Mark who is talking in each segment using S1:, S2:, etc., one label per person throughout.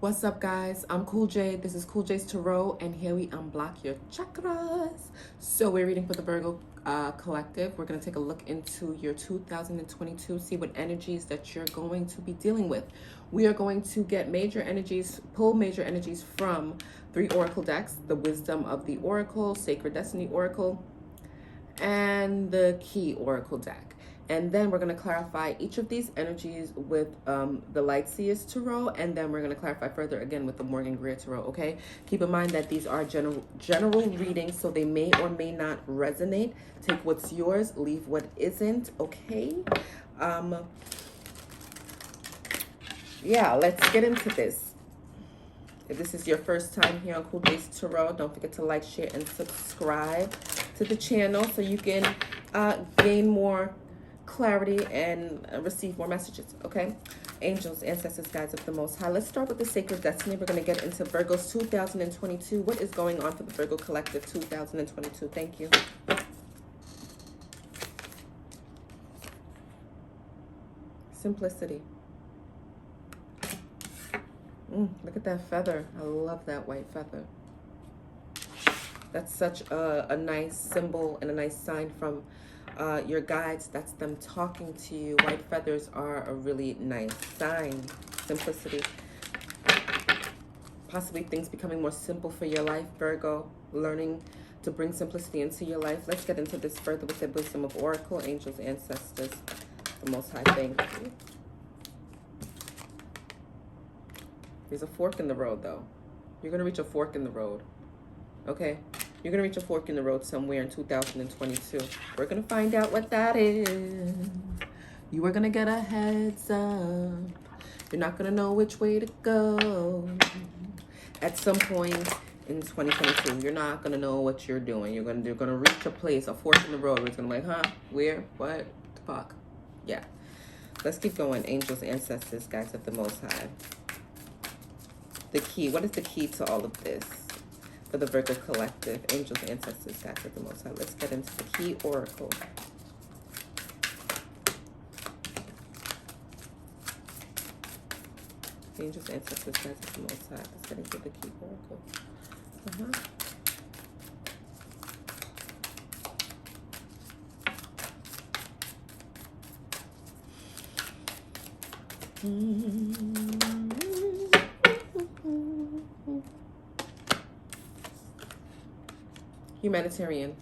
S1: What's up, guys? I'm Cool J. This is Cool J's Tarot, and here we unblock your chakras. So we're reading for the Virgo collective. We're going to take a look into your 2022, see what energies that you're going to be dealing with. We are going to get major energies, pull major energies from 3 oracle decks: the Wisdom of the Oracle, Sacred Destiny Oracle, and the Key Oracle deck. And then we're going to clarify each of these energies with the Light Seers Tarot, and then we're going to clarify further again with the Morgan Greer Tarot, okay? Keep in mind that these are general readings, so they may or may not resonate. Take what's yours, leave what isn't, okay? Yeah, let's get into this. If this is your first time here on Cool J's Tarot, don't forget to like, share, and subscribe to the channel so you can gain more clarity and receive more messages, okay? Angels, ancestors, guides of the Most High. Let's start with the Sacred Destiny. We're going to get into Virgo's 2022. What is going on for the Virgo Collective 2022? Thank you. Simplicity. Look at that feather. I love that white feather. That's such a nice symbol and a nice sign from your guides. That's them talking to you. White feathers are a really nice sign. Simplicity. Possibly things becoming more simple for your life, Virgo. Learning to bring simplicity into your life. Let's get into this further with the Wisdom of Oracle, Angels, Ancestors, the Most High. Thank you. There's a fork in the road, though. You're going to reach a fork in the road. Okay? You're going to reach a fork in the road somewhere in 2022. We're going to find out what that is. You are going to get a heads up. You're not going to know which way to go. At some point in 2022, you're not going to know what you're doing. You're going to reach a place, a fork in the road, where it's going to be like, huh? Where? What? The fuck? Yeah. Let's keep going. Angels, ancestors, guides of the Most High. The key. What is the key to all of this? For the Virgo Collective, Angels, Ancestors, guides of the Most High. Let's get into the Key Oracle. Angels, Ancestors, guides of the Most High. Let's get into the Key Oracle. Humanitarian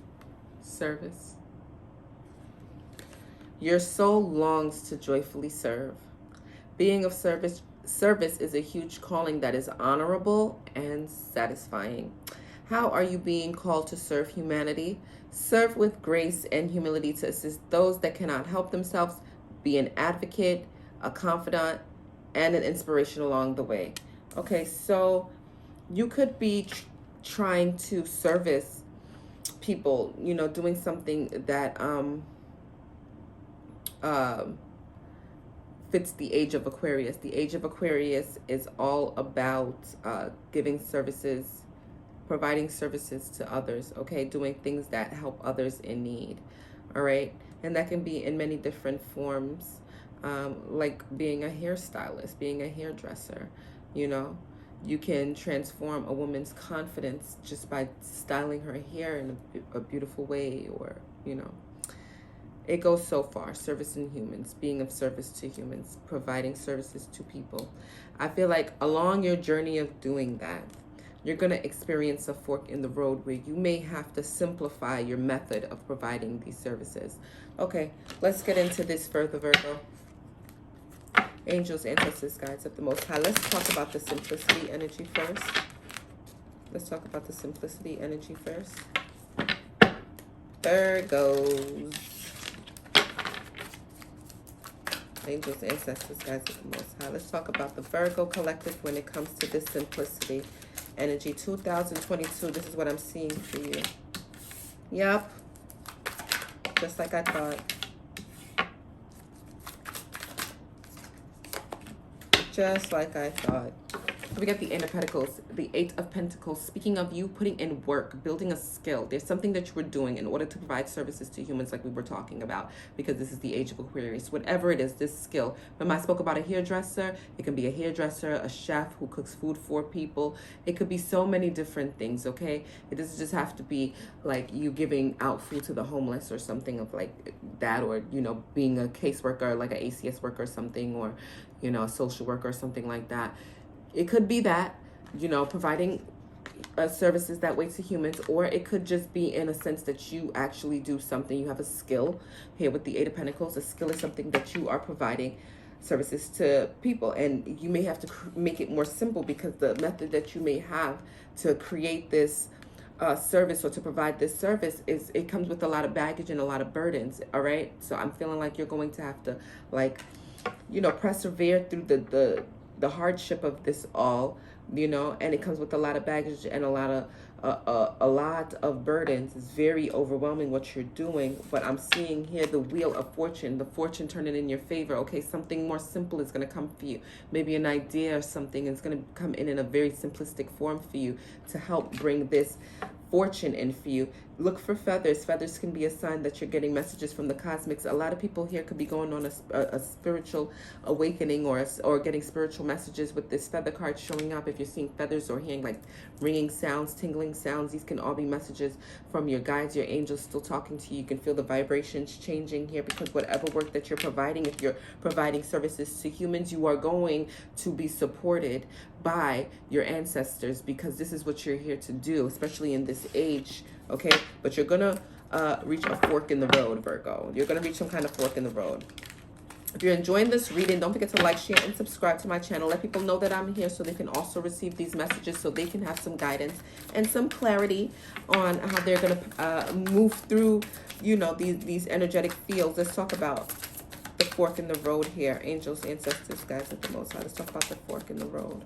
S1: service. Your soul longs to joyfully serve. Being of service is a huge calling that is honorable and satisfying. How are you being called to serve humanity? Serve with grace and humility to assist those that cannot help themselves. Be an advocate, a confidant, and an inspiration along the way. Okay, so you could be trying to service people, you know, doing something that fits the age of Aquarius. The age of Aquarius is all about giving services, providing services to others, okay? Doing things that help others in need, all right? And that can be in many different forms, like being a hairstylist, being a hairdresser, you know? You can transform a woman's confidence just by styling her hair in a beautiful way, or, you know, it goes so far. Servicing humans, being of service to humans, providing services to people. I feel like along your journey of doing that, you're going to experience a fork in the road where you may have to simplify your method of providing these services. Okay, let's get into this further, Virgo. Angels, ancestors, guides of the Most High. Let's talk about the simplicity energy first. Let's talk about the simplicity energy first. Virgos. Angels, ancestors, guides of the Most High. Let's talk about the Virgo Collective when it comes to this simplicity energy. 2022, this is what I'm seeing for you. Yep. Just like I thought. Just like I thought. We got the Eight of Pentacles, the Eight of Pentacles. Speaking of you putting in work, building a skill. There's something that you were doing in order to provide services to humans like we were talking about, because this is the age of Aquarius. Whatever it is, this skill. Remember I spoke about a hairdresser? It can be a hairdresser, a chef who cooks food for people. It could be so many different things, okay? It doesn't just have to be like you giving out food to the homeless or something of like that, or, you know, being a caseworker, like an ACS worker or something, or, you know, a social worker or something like that. It could be that, you know, providing services that way to humans, or it could just be in a sense that you actually do something. You have a skill here with the Eight of Pentacles. A skill is something that you are providing services to people, and you may have to make it more simple, because the method that you may have to create this service or to provide this service is, it comes with a lot of baggage and a lot of burdens. All right, so I'm feeling like you're going to have to, like, you know, persevere through the hardship of this all, you know, and it comes with a lot of baggage and a lot of burdens. It's very overwhelming what you're doing, but I'm seeing here the Wheel of Fortune, the fortune turning in your favor. Okay, something more simple is going to come for you. Maybe an idea or something is going to come in a very simplistic form for you to help bring this fortune in for you. Look for feathers. Feathers can be a sign that you're getting messages from the cosmics. A lot of people here could be going on a spiritual awakening, or getting spiritual messages with this feather card showing up. If you're seeing feathers or hearing like ringing sounds, tingling sounds, these can all be messages from your guides, your angels still talking to you. You can feel the vibrations changing here, because whatever work that you're providing, if you're providing services to humans, you are going to be supported by your ancestors, because this is what you're here to do, especially in this age. Okay, but you're gonna reach a fork in the road, Virgo. You're gonna reach some kind of fork in the road. If you're enjoying this reading, don't forget to like, share, and subscribe to my channel. Let people know that I'm here, so they can also receive these messages, so they can have some guidance and some clarity on how they're gonna move through, you know, these energetic fields. Let's talk about the fork in the road here. Angels, ancestors, guides at the Most High. Let's talk about the fork in the road.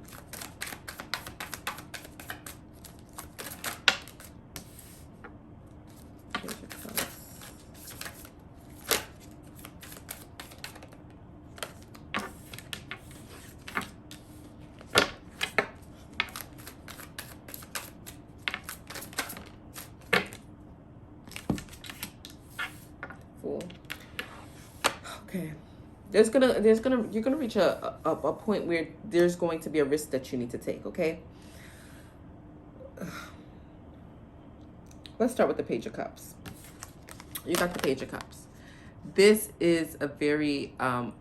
S1: Okay, you're gonna reach a point where there's going to be a risk that you need to take. Okay, let's start with the Page of Cups. You got the Page of Cups. This is a very an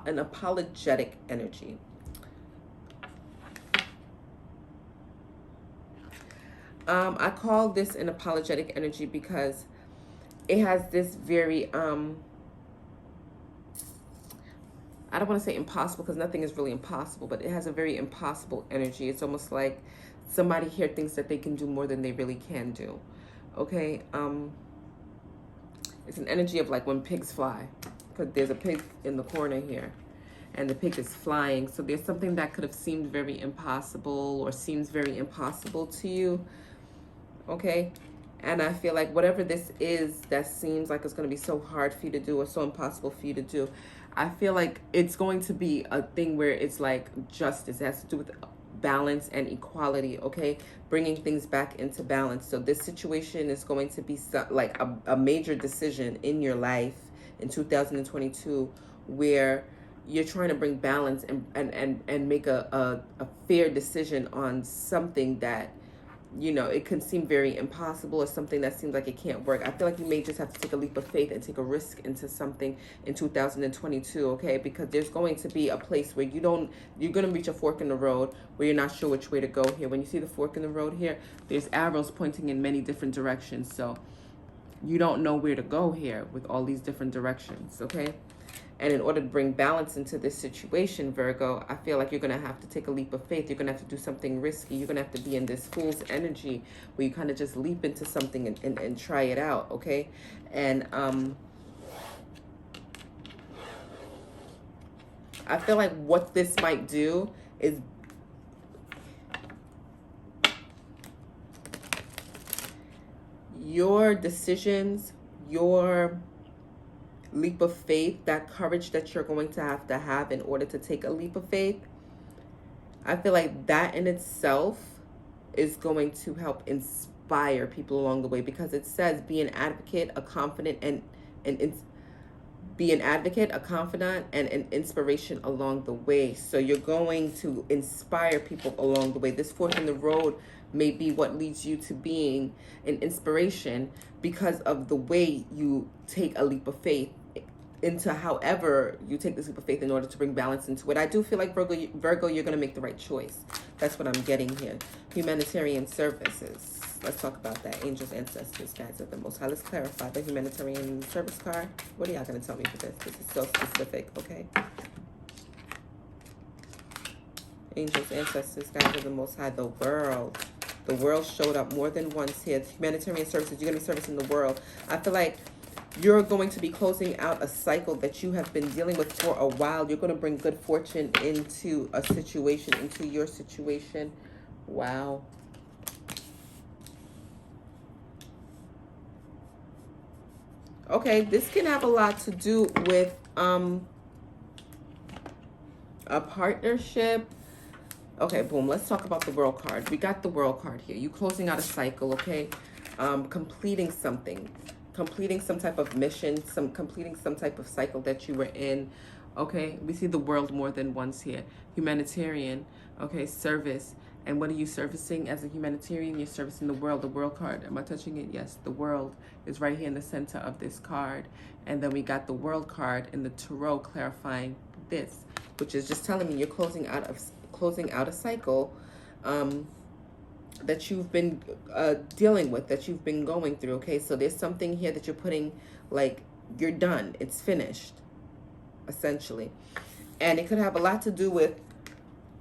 S1: apologetic energy. I call this an apologetic energy because it has this very I don't want to say impossible, because nothing is really impossible, but it has a very impossible energy. It's almost like somebody here thinks that they can do more than they really can do. Okay, it's an energy of like when pigs fly, because there's a pig in the corner here, and the pig is flying. So there's something that could have seemed very impossible, or seems very impossible to you. Okay, and I feel like whatever this is that seems like it's going to be so hard for you to do, or so impossible for you to do, I feel like it's going to be a thing where it's like justice. It has to do with balance and equality, okay? Bringing things back into balance. So this situation is going to be like a major decision in your life in 2022, where you're trying to bring balance and make a fair decision on something that, you know, it can seem very impossible, or something that seems like it can't work. I feel like you may just have to take a leap of faith and take a risk into something in 2022, okay? Because there's going to be a place where you're going to reach a fork in the road where you're not sure which way to go here. When you see the fork in the road here, there's arrows pointing in many different directions. So you don't know where to go here with all these different directions, okay? And in order to bring balance into this situation, Virgo, I feel like you're going to have to take a leap of faith. You're going to have to do something risky. You're going to have to be in this fool's energy where you kind of just leap into something and try it out, okay? And I feel like what this might do is your decisions, your leap of faith, that courage that you're going to have in order to take a leap of faith, I feel like that in itself is going to help inspire people along the way, because it says be an advocate, a confident, and be an advocate, a confidant, and an inspiration along the way. So you're going to inspire people along the way. This fork in the road may be what leads you to being an inspiration because of the way you take a leap of faith into however you take this leap of faith in order to bring balance into it. I do feel like Virgo, you're going to make the right choice. That's what I'm getting here. Humanitarian services. Let's talk about that. Angels, ancestors, guides of the Most High. Let's clarify the humanitarian service card. What are y'all going to tell me for this? This is so specific, okay? Angels, ancestors, guides of the Most High. The world. The world showed up more than once here. Humanitarian services. You're going to be servicing the world. I feel like you're going to be closing out a cycle that you have been dealing with for a while. You're going to bring good fortune into a situation, into your situation. Wow. Okay, this can have a lot to do with a partnership. Okay, boom. Let's talk about the World card. We got the World card here. You closing out a cycle, okay? Completing something. Completing some type of mission, completing some type of cycle that you were in. Okay, we see the world more than once here. Humanitarian, okay, service. And what are you servicing as a humanitarian? You're servicing the world card. Am I touching it? Yes, the world is right here in the center of this card. And then we got the world card in the tarot clarifying this, which is just telling me you're closing out a cycle that you've been dealing with, that you've been going through, okay? So there's something here that you're putting, like, you're done. It's finished, essentially. And it could have a lot to do with,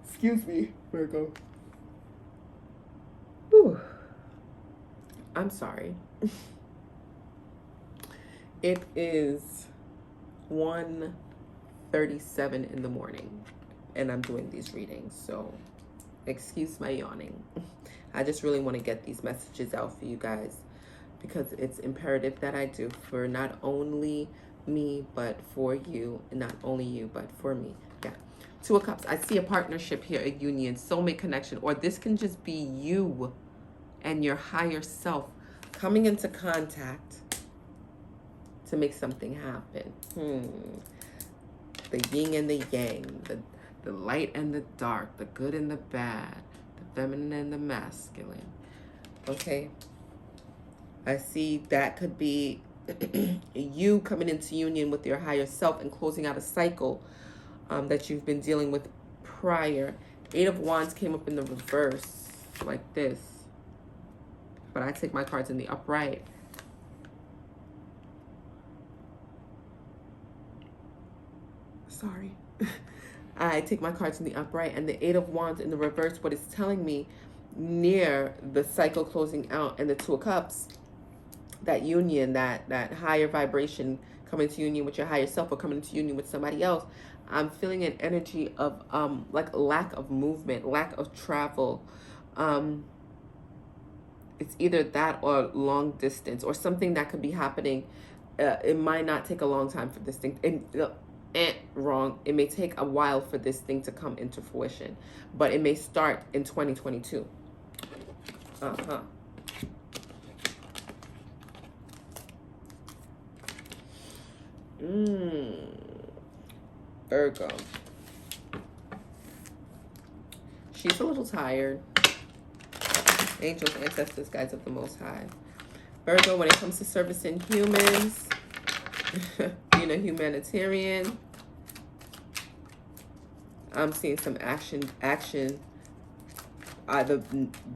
S1: excuse me, Virgo. Whew. I'm sorry. It is 1:37 in the morning, and I'm doing these readings, so excuse my yawning. I just really want to get these messages out for you guys because it's imperative that I do, for not only me, but for you. And not only you, but for me. Yeah. Two of Cups. I see a partnership here, a union, soulmate connection, or this can just be you and your higher self coming into contact to make something happen. The yin and the yang, the light and the dark, the good and the bad, the feminine and the masculine. Okay. I see that could be you coming into union with your higher self and closing out a cycle that you've been dealing with prior. 8 of Wands came up in the reverse like this. But I take my cards in the upright. Sorry. I take my cards in the upright, and the 8 of Wands in the reverse, what it's telling me near the cycle closing out, and the 2 of Cups, that union, that higher vibration, coming to union with your higher self or coming into union with somebody else. I'm feeling an energy of like lack of movement, lack of travel. It's either that or long distance or something that could be happening. It might not take a long time for this thing. Wrong. It may take a while for this thing to come into fruition, but it may start in 2022. Virgo. She's a little tired. Angels, ancestors, guides of the Most High. Virgo, when it comes to servicing humans, being a humanitarian, I'm seeing some action either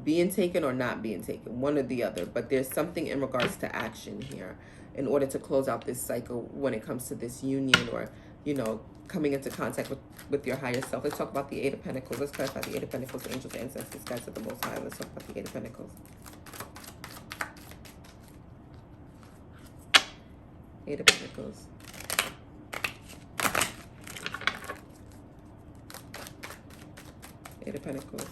S1: being taken or not being taken, one or the other. But there's something in regards to action here in order to close out this cycle when it comes to this union or, you know, coming into contact with your higher self. Let's talk about the 8 of Pentacles. Let's clarify the 8 of Pentacles, angels, ancestors, guides of the Most High. Let's talk about the 8 of Pentacles. 8 of Pentacles. Eight of Pentacles.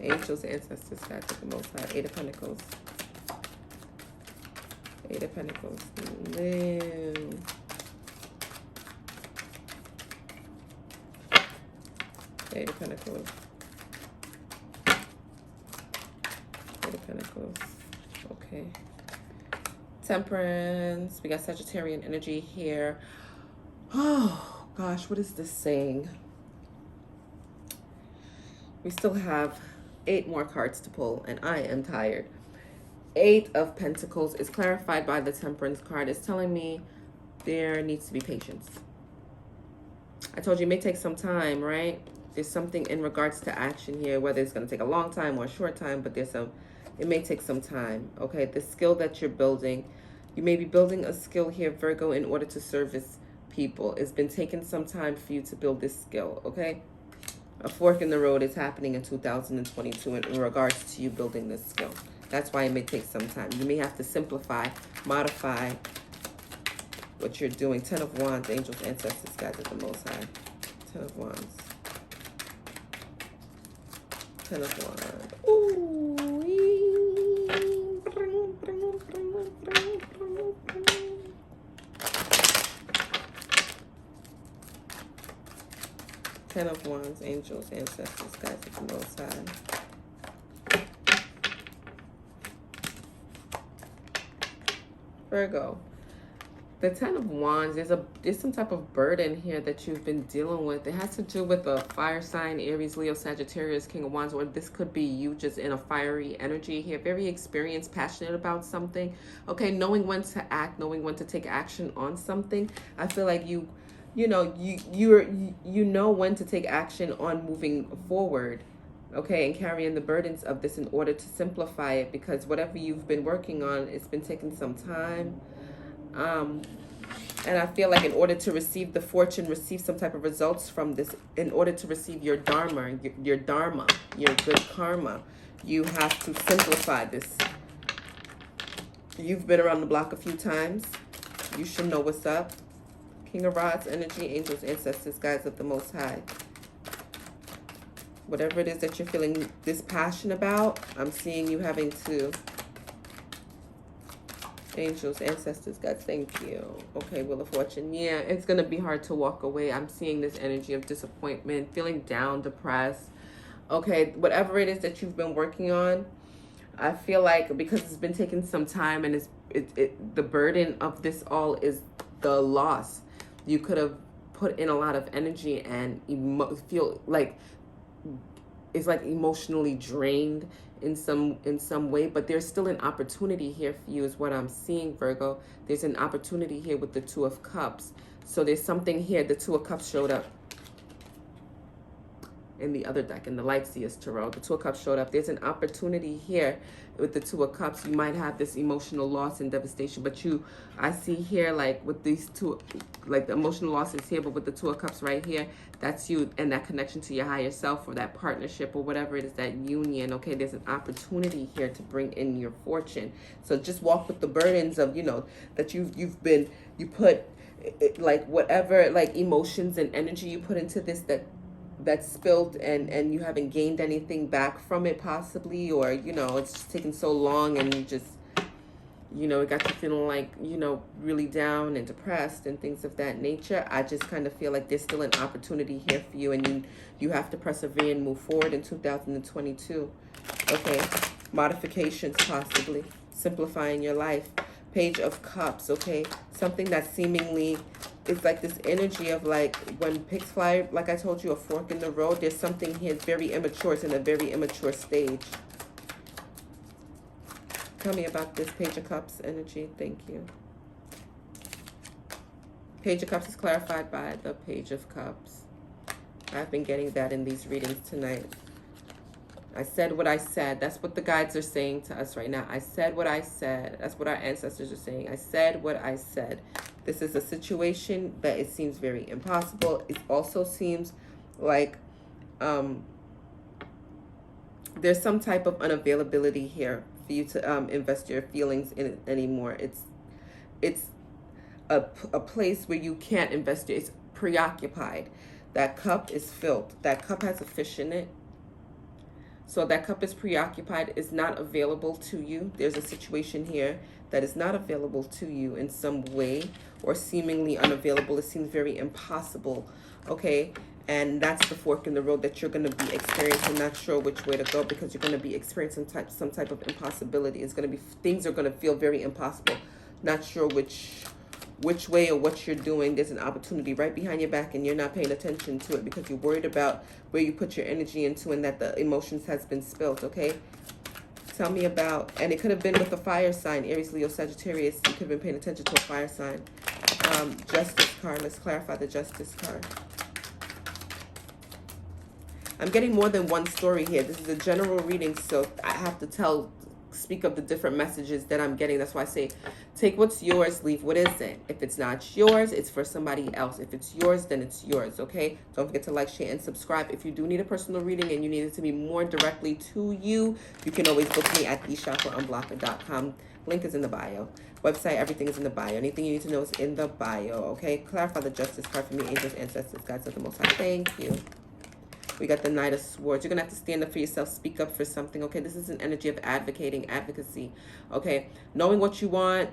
S1: Angels, ancestors, guides of the Most High. 8 of Pentacles. 8 of Pentacles. Eight of Pentacles. Eight of Pentacles. Okay. Temperance. We got Sagittarian energy here. Oh, gosh. What is this saying? We still have 8 more cards to pull, and I am tired. 8 of Pentacles is clarified by the Temperance card. It's telling me there needs to be patience. I told you it may take some time, right? There's something in regards to action here, whether it's going to take a long time or a short time, but it may take some time, okay? The skill that you're building, you may be building a skill here, Virgo, in order to service people. It's been taking some time for you to build this skill, okay? A fork in the road is happening in 2022 in regards to you building this skill. That's why it may take some time. You may have to simplify, modify what you're doing. 10 of Wands, angels, ancestors, guides of the Most High. 10 of Wands. 10 of Wands. Ooh. 10 of Wands, angels, ancestors, guides of the Most High. Virgo. The 10 of Wands, there's some type of burden here that you've been dealing with. It has to do with a fire sign, Aries, Leo, Sagittarius, King of Wands, or this could be you just in a fiery energy here, very experienced, passionate about something. Okay, knowing when to act, knowing when to take action on something. I feel like you know when to take action on moving forward. Okay, and carrying the burdens of this in order to simplify it, because whatever you've been working on, it's been taking some time. And I feel like in order to receive the fortune, receive some type of results from this, in order to receive your dharma, your good karma, you have to simplify this. You've been around the block a few times. You should know what's up. King of Rods, energy, angels, ancestors, guides of the Most High. Whatever it is that you're feeling this passion about, I'm seeing you having to... Angels, ancestors, guides, thank you. Okay, Wheel of Fortune. Yeah, it's going to be hard to walk away. I'm seeing this energy of disappointment, feeling down, depressed. Okay, whatever it is that you've been working on, I feel like because it's been taking some time and the burden of this all is the loss. You could have put in a lot of energy and feel like it's like emotionally drained in some way, but there's still an opportunity here for you is what I'm seeing, Virgo. There's an opportunity here with the Two of Cups. So there's something here. The Two of Cups showed up in the other deck, in the Light Seers Tarot. The Two of Cups showed up. There's an opportunity here with the Two of Cups. You might have this emotional loss and devastation, but I see here, like with these two, like the emotional loss is here, but with the Two of Cups right here, that's you and that connection to your higher self or that partnership or whatever it is, that union. Okay, there's an opportunity here to bring in your fortune. So just walk with the burdens of, that you put like whatever, like emotions and energy you put into this that's spilled and you haven't gained anything back from it possibly, or it's just taken so long and you just it got you feeling like really down and depressed and things of that nature. I just kind of feel like there's still an opportunity here for you, and you have to persevere and move forward in 2022. Okay, modifications, possibly simplifying your life. Page of Cups. Okay, something that seemingly, it's like this energy of like when pigs fly, like I told you, a fork in the road. There's something here very immature. It's in a very immature stage. Tell me about this Page of Cups energy. Thank you. Page of Cups is clarified by the Page of Cups. I've been getting that in these readings tonight. I said what I said. That's what the guides are saying to us right now. I said what I said. That's what our ancestors are saying. I said what I said. This is a situation that it seems very impossible. It also seems like there's some type of unavailability here for you to invest your feelings in it anymore. It's a place where you can't invest it. It's preoccupied. That cup is filled. That cup has a fish in it. So that cup is preoccupied. It's not available to you. There's a situation here that is not available to you in some way, or seemingly unavailable. It seems very impossible, okay? And that's the fork in the road that you're going to be experiencing, not sure which way to go, because you're going to be experiencing some type of impossibility. It's going to be, things are going to feel very impossible, not sure which way or what you're doing. There's an opportunity right behind your back and you're not paying attention to it because you're worried about where you put your energy into and that the emotions has been spilled, okay? Tell me about, and it could have been with a fire sign, Aries, Leo, Sagittarius. You could have been paying attention to a fire sign. Justice card. Let's clarify the Justice card. I'm getting more than one story here. This is a general reading, so I have to speak of the different messages that I'm getting. That's why I say, take what's yours, leave what isn't. If it's not yours, it's for somebody else. If it's yours, then it's yours, okay? Don't forget to like, share, and subscribe. If you do need a personal reading and you need it to be more directly to you, you can always book me at thechakraunblocker.com. Link is in the bio. Website, everything is in the bio. Anything you need to know is in the bio, okay? Clarify the Justice card for me, angels, ancestors, guides of the Most High. Thank you. We got the Knight of Swords. You're going to have to stand up for yourself, speak up for something, okay? This is an energy of advocating, advocacy, okay? Knowing what you want,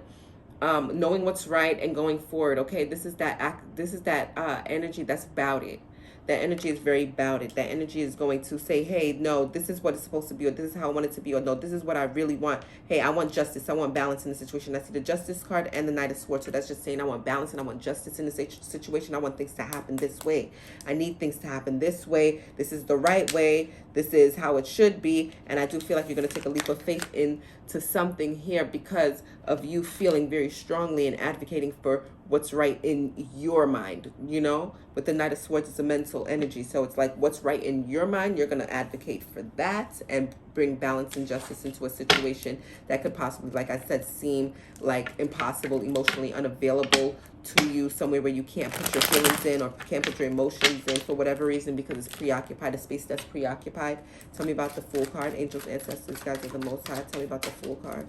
S1: knowing what's right, and going forward, okay? This is that energy that's about it. That energy is very about it. That energy is going to say, hey, no, this is what it's supposed to be, or this is how I want it to be, or no, this is what I really want. Hey, I want justice. I want balance in the situation. I see the Justice card and the Knight of Swords. So that's just saying I want balance and I want justice in the situation. I want things to happen this way. I need things to happen this way. This is the right way. This is how it should be. And I do feel like you're going to take a leap of faith into something here because of you feeling very strongly and advocating for what's right in your mind, you know? With the Knight of Swords, it's a mental energy. So it's like what's right in your mind, you're going to advocate for that and bring balance and justice into a situation that could possibly, like I said, seem like impossible, emotionally unavailable to you, somewhere where you can't put your feelings in or can't put your emotions in for whatever reason because it's preoccupied, a space that's preoccupied. Tell me about the Fool card. Angels, ancestors, guides of the Most High. Tell me about the Fool card.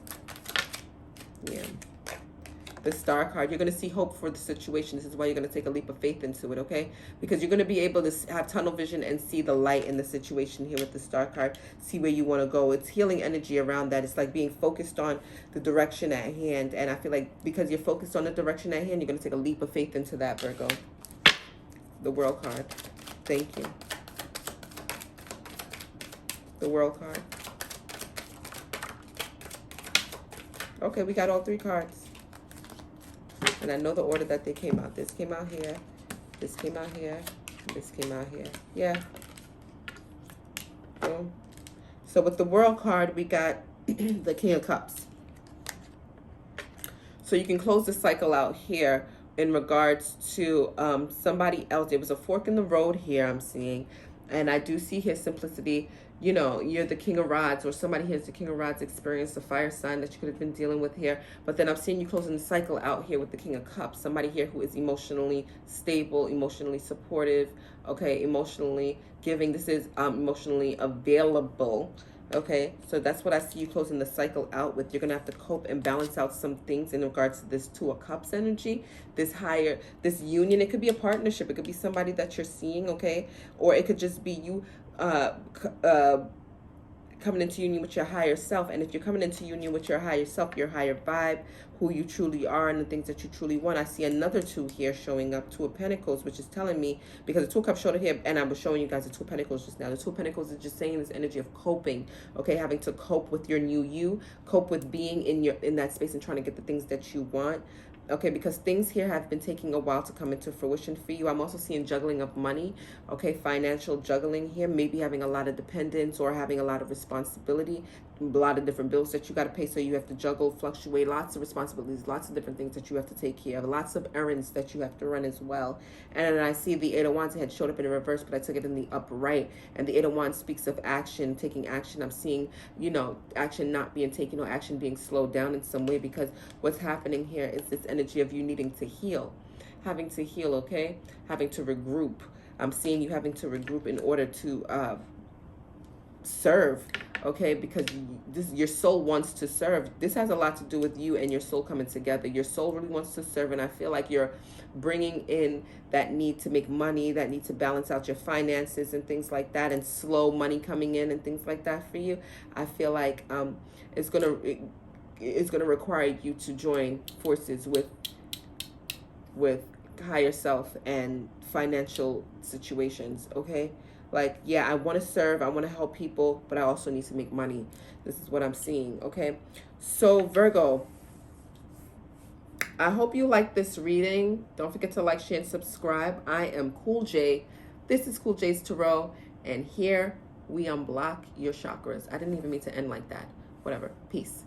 S1: Yeah. The Star card, you're going to see hope for the situation. This is why you're going to take a leap of faith into it, okay? Because you're going to be able to have tunnel vision and see the light in the situation here with the Star card. See where you want to go. It's healing energy around that. It's like being focused on the direction at hand. And I feel like because you're focused on the direction at hand, you're going to take a leap of faith into that, Virgo. The World card. Thank you. The World card. Okay, we got all three cards. And I know the order that they came out. This came out here. This came out here. This came out here. Yeah. Boom. So with the World card, we got the King of Cups. So you can close the cycle out here in regards to somebody else. There was a fork in the road here I'm seeing. And I do see here simplicity. You know, you're the King of Rods, or somebody here is the King of Rods, experienced a fire sign that you could have been dealing with here. But then I'm seeing you closing the cycle out here with the King of Cups. Somebody here who is emotionally stable, emotionally supportive, okay, emotionally giving. This is emotionally available. Okay, so that's what I see you closing the cycle out with. You're going to have to cope and balance out some things in regards to this Two of Cups energy, this union. It could be a partnership. It could be somebody that you're seeing, okay? Or it could just be you coming into union with your higher self. And if you're coming into union with your higher self, your higher vibe, who you truly are and the things that you truly want. I see another two here showing up, Two of Pentacles, which is telling me, because the Two of Cups showed it here, and I was showing you guys the Two of Pentacles just now. The Two of Pentacles is just saying this energy of coping, okay, having to cope with your new you, cope with being in that space and trying to get the things that you want. Okay, because things here have been taking a while to come into fruition for you. I'm also seeing juggling of money, okay, financial juggling here, maybe having a lot of dependence or having a lot of responsibility, a lot of different bills that you got to pay, so you have to juggle, fluctuate, lots of responsibilities, lots of different things that you have to take care of, lots of errands that you have to run as well. And I see the Eight of Wands. It had showed up in the reverse, but I took it in the upright, and the Eight of Wands speaks of action, taking action. I'm seeing, you know, action not being taken or action being slowed down in some way, because what's happening here is this energy of you needing to heal, having to heal, okay, having to regroup. I'm seeing you having to regroup in order to serve, okay, because your soul wants to serve. This has a lot to do with you and your soul coming together. Your soul really wants to serve, and I feel like you're bringing in that need to make money, that need to balance out your finances and things like that, and slow money coming in and things like that for you. I feel like it's gonna is going to require you to join forces with higher self and financial situations, okay? Like, yeah, I want to serve, I want to help people, but I also need to make money. This is what I'm seeing, okay? So, Virgo, I hope you like this reading. Don't forget to like, share, and subscribe. I am Cool J. This is Cool J's Tarot, and here we unblock your chakras. I didn't even mean to end like that. Whatever. Peace.